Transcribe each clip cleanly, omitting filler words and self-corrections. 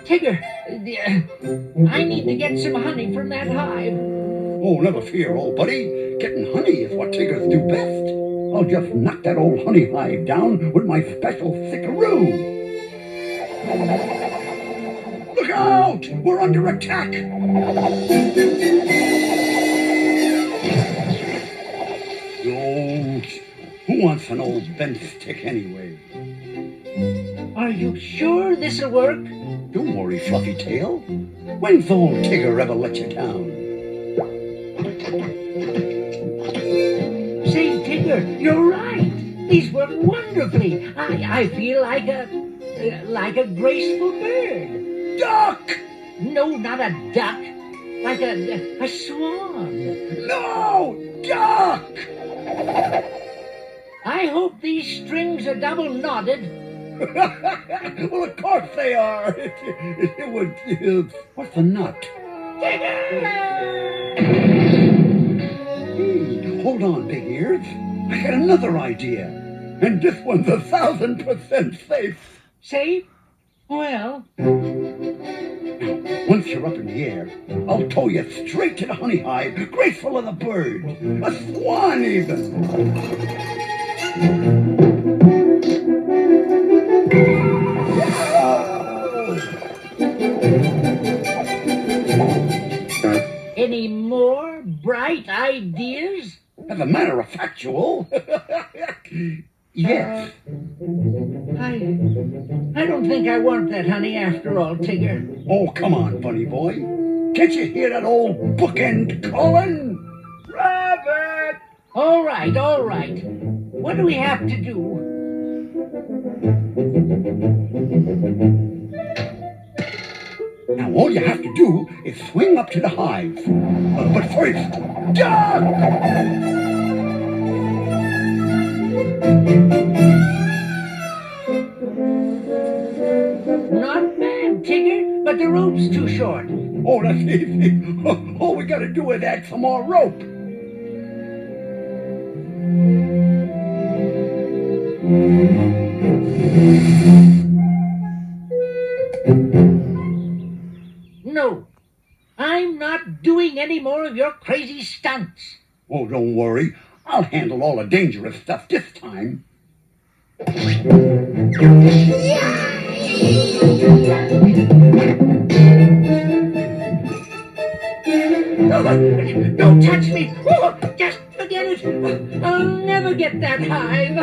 Tigger, I need to get some honey from that hive. Oh, never fear, old buddy. Getting honey is what Tigers do best. I'll just knock that old honey hive down with my special thickaroo. Look out! We're under attack! Oh, who wants an old bent stick anyway? Are you sure this'll work? Don't worry, Fluffy Tail. When's old Tigger ever let you down? Say, Tigger, you're right. These work wonderfully. I feel like a graceful bird. Duck! No, not a duck. Like a swan. No! Duck! I hope these strings are double knotted. Well, of course they are. It would. What's the nut? Tigger! Hey, hold on, Big Ears. I got another idea. And this one's 1,000% safe. Safe? Well, Now, once you're up in the air, I'll tow you straight to the honey hive, graceful of the bird. A swan, even. any more bright ideas? As a matter of factual, yes. I don't think I want that honey after all, Tigger. Oh, come on, bunny boy. Can't you hear that old bookend calling? Rabbit! All right, all right. What do we have to do? Now, all you have to do is swing up to the hive. But first, duck! Not bad, Tigger, but the rope's too short. Oh, that's easy. All we gotta do is add some more rope. No, I'm not doing any more of your crazy stunts. Oh, don't worry. I'll handle all the dangerous stuff this time. Don't touch me! Oh, just forget it! I'll never get that hive!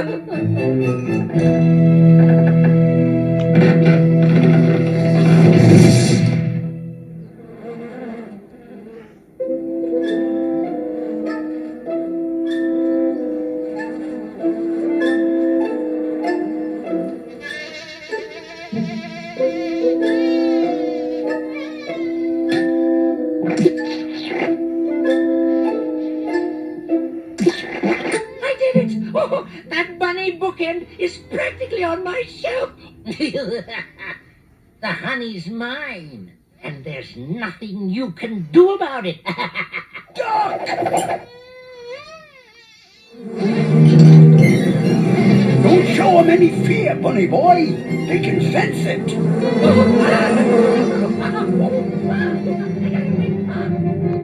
Oh, that bunny bookend is practically on my shelf. The honey's mine, and there's nothing you can do about it. Duck! Don't show them any fear, bunny boy. They can sense it.